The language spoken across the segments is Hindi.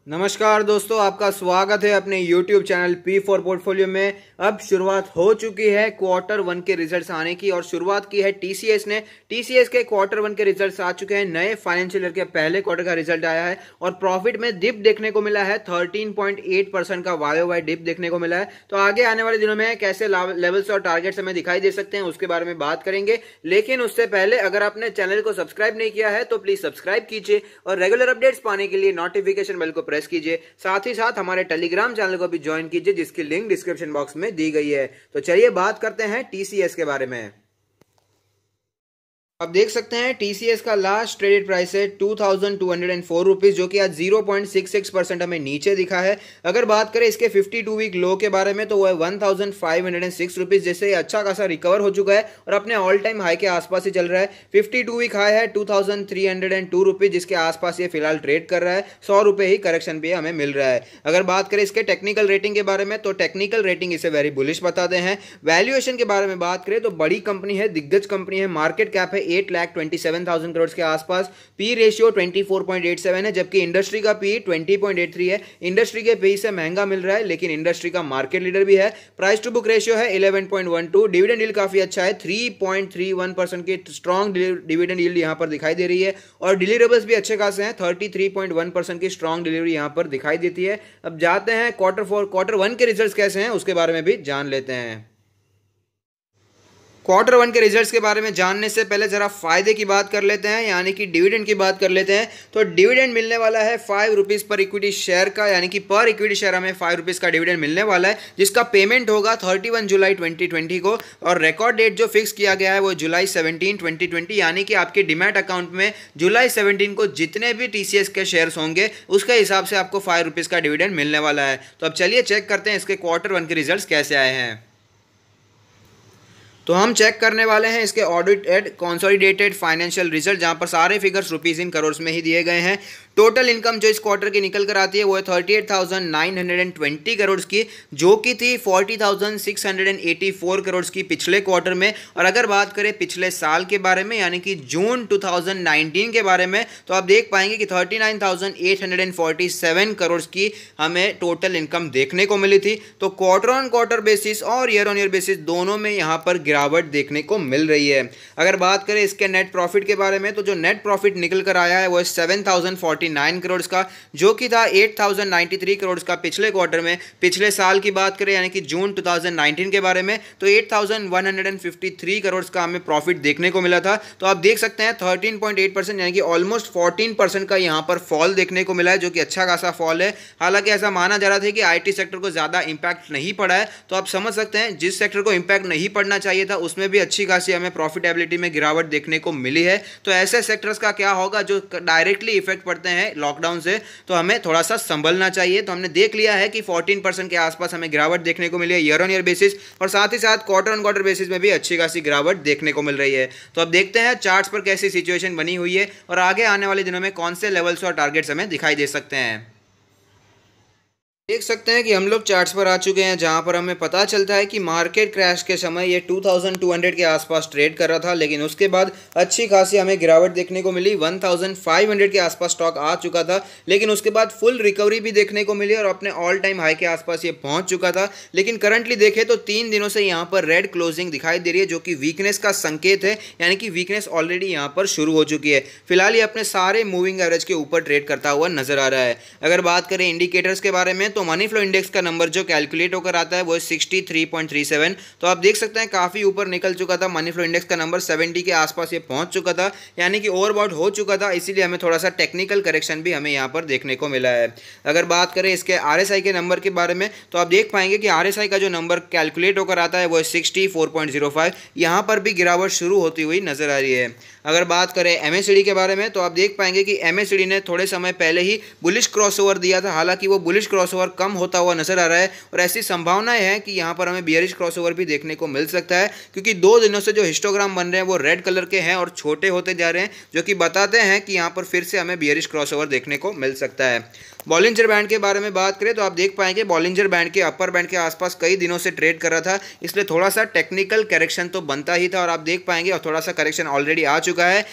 नमस्कार दोस्तों, आपका स्वागत है अपने YouTube चैनल P4 पोर्टफोलियो में। अब शुरुआत हो चुकी है क्वार्टर वन के रिजल्ट्स आने की और शुरुआत की है TCS ने। TCS के क्वार्टर वन के रिजल्ट्स आ चुके हैं। नए फाइनेंशियल ईयर के पहले क्वार्टर का रिजल्ट आया है और प्रॉफिट में डिप देखने को मिला है। 13.8% का YOY डिप देखने को मिला है। तो आगे आने वाले दिनों में कैसे लेवल्स और टारगेट्स हमें दिखाई दे सकते हैं उसके बारे में बात करेंगे। लेकिन उससे पहले अगर आपने चैनल को सब्सक्राइब नहीं किया है तो प्लीज सब्सक्राइब कीजिए और रेगुलर अपडेट्स पाने के लिए नोटिफिकेशन बेल को प्रेस कीजिए। साथ ही साथ हमारे टेलीग्राम चैनल को भी ज्वाइन कीजिए जिसकी लिंक डिस्क्रिप्शन बॉक्स में दी गई है। तो चलिए बात करते हैं TCS के बारे में। आप देख सकते हैं TCS का लास्ट ट्रेडेड प्राइस है 2204 रुपीज, जो कि आज 0.66% हमें नीचे दिखा है। अगर बात करें इसके 52 वीक लो के बारे में तो वो है 1506 रुपीज, जिससे अच्छा खासा रिकवर हो चुका है और अपने ऑल टाइम हाई के आसपास ही चल रहा है। 52 वीक हाई है 2302 रुपीज, जिसके आसपास ये फिलहाल ट्रेड कर रहा है। 100 रुपए ही करेक्शन पे हमें मिल रहा है। अगर बात करें इसके टेक्निकल रेटिंग के बारे में तो टेक्निकल रेटिंग इसे वेरी बुलिश बताते हैं। वैल्यूएशन के बारे में बात करें तो बड़ी कंपनी है, दिग्गज कंपनी है। मार्केट कैप है 8,27,000 करोड़ के आसपास। पी रेशियो 24.87 है, जबकि इंडस्ट्री का पी 20.83 है। इंडस्ट्री के पी से महंगा मिल रहा है, लेकिन इंडस्ट्री का मार्केट लीडर भी है। प्राइस टू बुक रेशियो है 11.12। डिविडेंड यील्ड काफी अच्छा है, 3.31% की स्ट्रॉन्ग डिविडेंड यील्ड यहां पर दिखाई दे रही है और डिलीवरेबल्स भी अच्छे खासे हैं। 33.1% की स्ट्रॉन्ग डिलीवरी यहां पर दिखाई देती है। अब जाते हैं क्वार्टर वन के रिजल्ट्स कैसे हैं उसके बारे में भी जान लेते हैं। क्वार्टर वन के रिजल्ट्स के बारे में जानने से पहले जरा फायदे की बात कर लेते हैं, यानी कि डिविडेंड की बात कर लेते हैं। तो डिविडेंड मिलने वाला है 5 रुपीज़ पर इक्विटी शेयर का, यानी कि पर इक्विटी शेयर हमें 5 रुपीज़ का डिविडेंड मिलने वाला है, जिसका पेमेंट होगा 31 जुलाई 2020 को। और रिकॉर्ड डेट जो फिक्स किया गया है वो जुलाई 17, 2020, यानी कि आपके डीमैट अकाउंट में जुलाई 17 को जितने भी TCS के शेयर्स होंगे उसके हिसाब से आपको 5 रुपीज़ का डिविडेंड मिलने वाला है। तो अब चलिए चेक करते हैं इसके क्वार्टर वन के रिजल्ट्स कैसे आए हैं। तो हम चेक करने वाले हैं इसके ऑडिटेड कंसोलिडेटेड फाइनेंशियल रिजल्ट, जहां पर सारे फिगर्स रुपीज इन करोड़ में ही दिए गए हैं। टोटल इनकम जो इस क्वार्टर की निकल कर आती है वो है 38,920 करोड़ की, जो कि थी 40,684 करोड़ की पिछले क्वार्टर में। और अगर बात करें पिछले साल के बारे में, यानी कि जून 2019 के बारे में, तो आप देख पाएंगे कि 39,847 करोड़ की हमें टोटल इनकम देखने को मिली थी। तो क्वार्टर ऑन क्वार्टर बेसिस और ईयर ऑन ईयर बेसिस दोनों में यहाँ पर गिरावट देखने को मिल रही है। अगर बात करें इसके नेट प्रॉफिट के बारे में तो जो नेट प्रॉफिट निकल कर आया है वो है 7,049 करोड़ का, जो कि था 8,093 करोड़ का पिछले क्वार्टर में। पिछले साल की बात करें यानी कि जून 2019 के बारे में तो 8,153 करोड़ का हमें प्रॉफिट देखने को मिला था। तो आप देख सकते हैं 13.8% यानी कि ऑलमोस्ट 14% का यहाँ पर फॉल देखने को मिला है, जो कि अच्छा खासा फॉल है। हालांकि ऐसा माना जा रहा था कि IT सेक्टर को ज़्यादा इंपैक्ट नहीं पड़ा है, तो आप समझ सकते हैं जिस सेक्टर को इंपैक्ट नहीं पड़ना चाहिए था उसमें भी अच्छी खासी हमें प्रॉफिटेबिलिटी में गिरावट देखने को मिली है। तो ऐसे सेक्टर्स का क्या होगा जो डायरेक्टली इफेक्ट पड़ते हैं लॉकडाउन से, तो हमें थोड़ा सा संभलना चाहिए। तो हमने देख लिया है कि 14% के आसपास हमें गिरावट देखने को मिली है ईयर ऑन ईयर बेसिस, और साथ ही साथ क्वार्टर ऑन क्वार्टर बेसिस में भी अच्छी खासी गिरावट देखने को मिल रही है। तो अब देखते हैं चार्ट्स पर कैसी सिचुएशन बनी हुई है और आगे आने वाले दिनों में कौन से लेवल्स और टारगेट्स हमें दिखाई दे सकते हैं। देख सकते हैं कि हम लोग चार्ट्स पर आ चुके हैं, जहां पर हमें पता चलता है कि मार्केट क्रैश के समय ये 2200 के आसपास ट्रेड कर रहा था, लेकिन उसके बाद अच्छी खासी हमें गिरावट देखने को मिली। 1500 के आसपास स्टॉक आ चुका था, लेकिन उसके बाद फुल रिकवरी भी देखने को मिली और अपने ऑल टाइम हाई के आसपास ये पहुंच चुका था। लेकिन करंटली देखें तो 3 दिनों से यहाँ पर रेड क्लोजिंग दिखाई दे रही है, जो कि वीकनेस का संकेत है, यानी कि वीकनेस ऑलरेडी यहाँ पर शुरू हो चुकी है। फिलहाल ये अपने सारे मूविंग एवरेज के ऊपर ट्रेड करता हुआ नजर आ रहा है। अगर बात करें इंडिकेटर्स के बारे में तो मनी फ्लो इंडेक्स का नंबर जो कैलकुलेट होकर आता है वो है 63.37। तो आप देख सकते हैं काफी ऊपर निकल चुका था। मनी फ्लो इंडेक्स का नंबर 70 के आसपास ये पहुंच चुका था, यानी कि ओवरबॉट हो चुका था, इसीलिए हमें थोड़ा सा टेक्निकल करेक्शन भी हमें यहाँ पर देखने को मिला है। अगर बात करें इसके RSI के नंबर के बारे में तो आप देख पाएंगे कि RSI का जो नंबर कैलकुलेट होकर आता है वो है 64.05। यहाँ पर भी गिरावट शुरू होती हुई नजर आ रही है। अगर बात करें MACD के बारे में तो आप देख पाएंगे कि MACD ने थोड़े समय पहले ही बुलिश क्रॉसओवर दिया था, हालांकि वो बुलिश क्रॉसओवर कम होता हुआ नजर आ रहा है और ऐसी संभावनाएं हैं कि यहां पर हमें बियरिश क्रॉसओवर भी देखने को मिल सकता है, क्योंकि 2 दिनों से जो हिस्टोग्राम बन रहे हैं वो रेड कलर के हैं और छोटे होते जा रहे हैं, जो कि बताते हैं कि यहां पर फिर से हमें बियरिश क्रॉसओवर देखने को मिल सकता है। बॉलिंजर बैंड के बारे में बात करें तो आप देख पाएंगे बॉलिंजर बैंड के अपर बैंड के आसपास कई दिनों से ट्रेड कर रहा था, इसलिए थोड़ा सा टेक्निकल करेक्शन तो बनता ही था और आप देख पाएंगे और थोड़ा सा करेक्शन ऑलरेडी आ चुका है।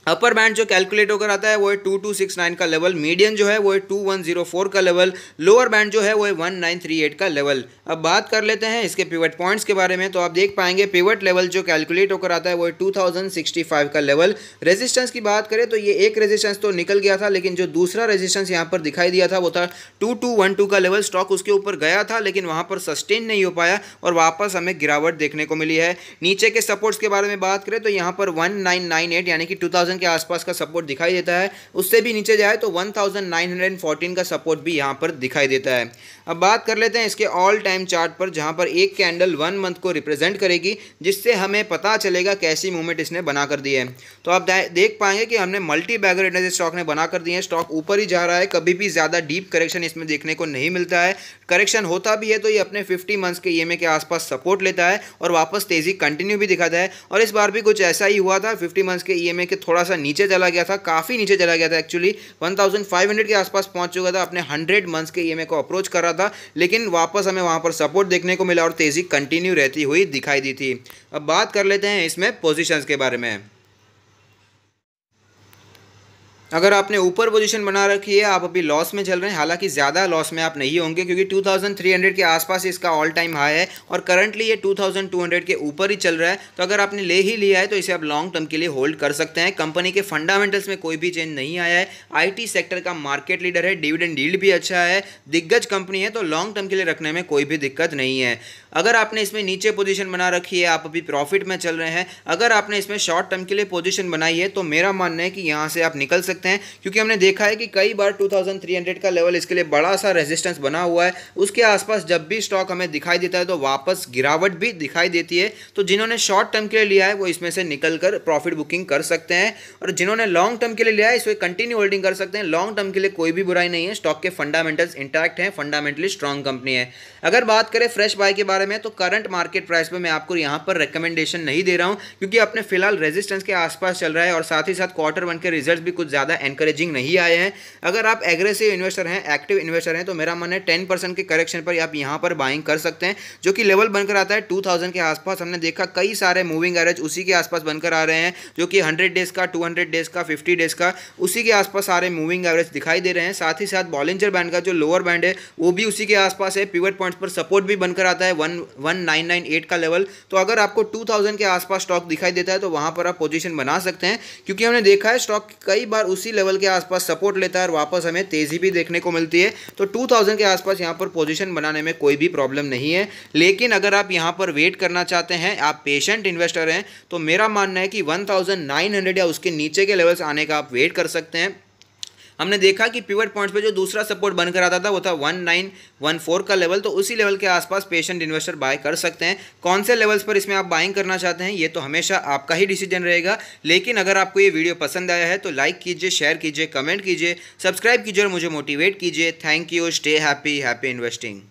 अपर बैंड जो कैलकुलेट होकर आता है वो है 2269 का लेवल, मीडियन जो है वो है 2104 का लेवल, लोअर बैंड जो है वो है 1938 का लेवल। अब बात कर लेते हैं इसके पिवट पॉइंट्स के बारे में। तो आप देख पाएंगे पिवट लेवल जो कैलकुलेट होकर आता है वो है 2065 का लेवल। रेजिस्टेंस की बात करें तो ये एक रेजिस्टेंस तो निकल गया था, लेकिन जो दूसरा रेजिस्टेंस यहाँ पर दिखाई दिया था वो था 2212 का लेवल। स्टॉक उसके ऊपर गया था लेकिन वहाँ पर सस्टेन नहीं हो पाया और वापस हमें गिरावट देखने को मिली है। नीचे के सपोर्ट्स के बारे में बात करें तो यहाँ पर 1998 यानी कि 2000 के आसपास का सपोर्ट दिखाई देता है। उससे भी नीचे जाए तो 1914 का सपोर्ट भी यहाँ पर दिखाई देता है। अब बात कर लेते हैं इसके ऑल टाइम चार्ट पर, जहाँ पर एक कैंडल 1 मंथ को रिप्रेजेंट करेगी, जिससे हमें पता चलेगा कैसी मूवमेंट इसने बना कर दी है। तो आप देख पाएंगे कि हमने मल्टी बैगर एनर्जी स्टॉक ने बना कर दिए हैं। स्टॉक ऊपर ही जा रहा है, कभी भी ज़्यादा डीप करेक्शन इसमें देखने को नहीं मिलता है। करेक्शन होता भी है तो ये अपने 50 मंथ्स के ईएमए के आसपास सपोर्ट लेता है और वापस तेजी कंटिन्यू भी दिखाता है। और इस बार भी कुछ ऐसा ही हुआ था, 50 मंथ्स के ईएमए के थोड़ा सा नीचे चला गया था, काफ़ी नीचे चला गया था। एक्चुअली 1500 के आसपास पहुंच चुका था, अपने 100 मंथ्स के ईएमए को अप्रोच कर रहा था, लेकिन वापस हमें वहां पर सपोर्ट देखने को मिला और तेजी कंटिन्यू रहती हुई दिखाई दी थी। अब बात कर लेते हैं इसमें पोजीशंस के बारे में। अगर आपने ऊपर पोजीशन बना रखी है, आप अभी लॉस में चल रहे हैं, हालांकि ज़्यादा लॉस में आप नहीं होंगे क्योंकि 2300 के आसपास इसका ऑल टाइम हाई है और करंटली ये 2200 के ऊपर ही चल रहा है। तो अगर आपने ले ही लिया है तो इसे आप लॉन्ग टर्म के लिए होल्ड कर सकते हैं। कंपनी के फंडामेंटल्स में कोई भी चेंज नहीं आया है, आईटी सेक्टर का मार्केट लीडर है, डिविडेंड यील्ड भी अच्छा है, दिग्गज कंपनी है, तो लॉन्ग टर्म के लिए रखने में कोई भी दिक्कत नहीं है। अगर आपने इसमें नीचे पोजीशन बना रखी है, आप अभी प्रॉफिट में चल रहे हैं, अगर आपने इसमें शॉर्ट टर्म के लिए पोजीशन बनाई है तो मेरा मानना है कि यहाँ से आप निकल सकते हैं, क्योंकि हमने देखा है कि कई बार 2300 का लेवल इसके लिए बड़ा सा रेजिस्टेंस बना हुआ है। उसके आसपास जब भी स्टॉक हमें दिखाई देता है तो वापस गिरावट भी दिखाई देती है। तो जिन्होंने शॉर्ट टर्म के लिए लिया है वो इसमें से निकल कर प्रॉफिट बुकिंग कर सकते हैं, और जिन्होंने लॉन्ग टर्म के लिए लिया है इसमें कंटिन्यू होल्डिंग कर सकते हैं। लॉन्ग टर्म के लिए कोई भी बुराई नहीं है, स्टॉक के फंडामेंटल्स इंटैक्ट हैं, फंडामेंटली स्ट्रॉन्ग कंपनी है। अगर बात करें फ्रेश बाय के बारे में तो करंट मार्केट प्राइस पे मैं आपको यहाँ पर रिकमेंडेशन नहीं दे रहा हूँ, क्योंकि अपने फिलहाल रेजिस्टेंस के आसपास चल रहा है और साथ ही साथ Q1 के रिजल्ट भी कुछ ज़्यादा एनकरेजिंग नहीं आए हैं। अगर आप एग्रेसिव इन्वेस्टर हैं, एक्टिव इन्वेस्टर हैं, तो मेरा मन है 10% के करेक्शन पर आप यहाँ पर बाइंग कर सकते हैं, जो कि लेवल बनकर आता है 2000 के आसपास। हमने देखा कई सारे मूविंग एवरेज उसी के आसपास बनकर आ रहे हैं, जो कि 100 डेज का, 200 डेज का, 50 डेज का, उसी के आसपास सारे मूविंग एवरेज दिखाई दे रहे हैं। साथ ही साथ बॉलिंजर बैंड का जो लोअर बैंड है वो भी उसी के आसपास है। पिवट पॉइंट्स पर सपोर्ट भी बनकर आता है 1998 का लेवल। तो अगर आपको 2000 के आसपास स्टॉक दिखाई देता है तो वहां पर आप पोजीशन बना सकते हैं, क्योंकि हमने देखा है स्टॉक कई बार उसी लेवल के आसपास सपोर्ट लेता है और वापस हमें तेजी भी देखने को मिलती है। तो 2000 के आसपास यहां पर पोजीशन बनाने में कोई भी प्रॉब्लम नहीं है। लेकिन अगर आप यहां पर वेट करना चाहते हैं, आप पेशेंट इन्वेस्टर हैं, तो मेरा मानना है कि 1900 या उसके नीचे के लेवल्स आने का आप वेट कर सकते हैं। हमने देखा कि पिवट पॉइंट्स पे जो दूसरा सपोर्ट बनकर आता था वो था 1914 का लेवल, तो उसी लेवल के आसपास पेशेंट इन्वेस्टर बाय कर सकते हैं। कौन से लेवल्स पर इसमें आप बाइंग करना चाहते हैं ये तो हमेशा आपका ही डिसीजन रहेगा। लेकिन अगर आपको ये वीडियो पसंद आया है तो लाइक कीजिए, शेयर कीजिए, कमेंट कीजिए, सब्सक्राइब कीजिए और मुझे मोटिवेट कीजिए। Thank you, stay happy, happy investing.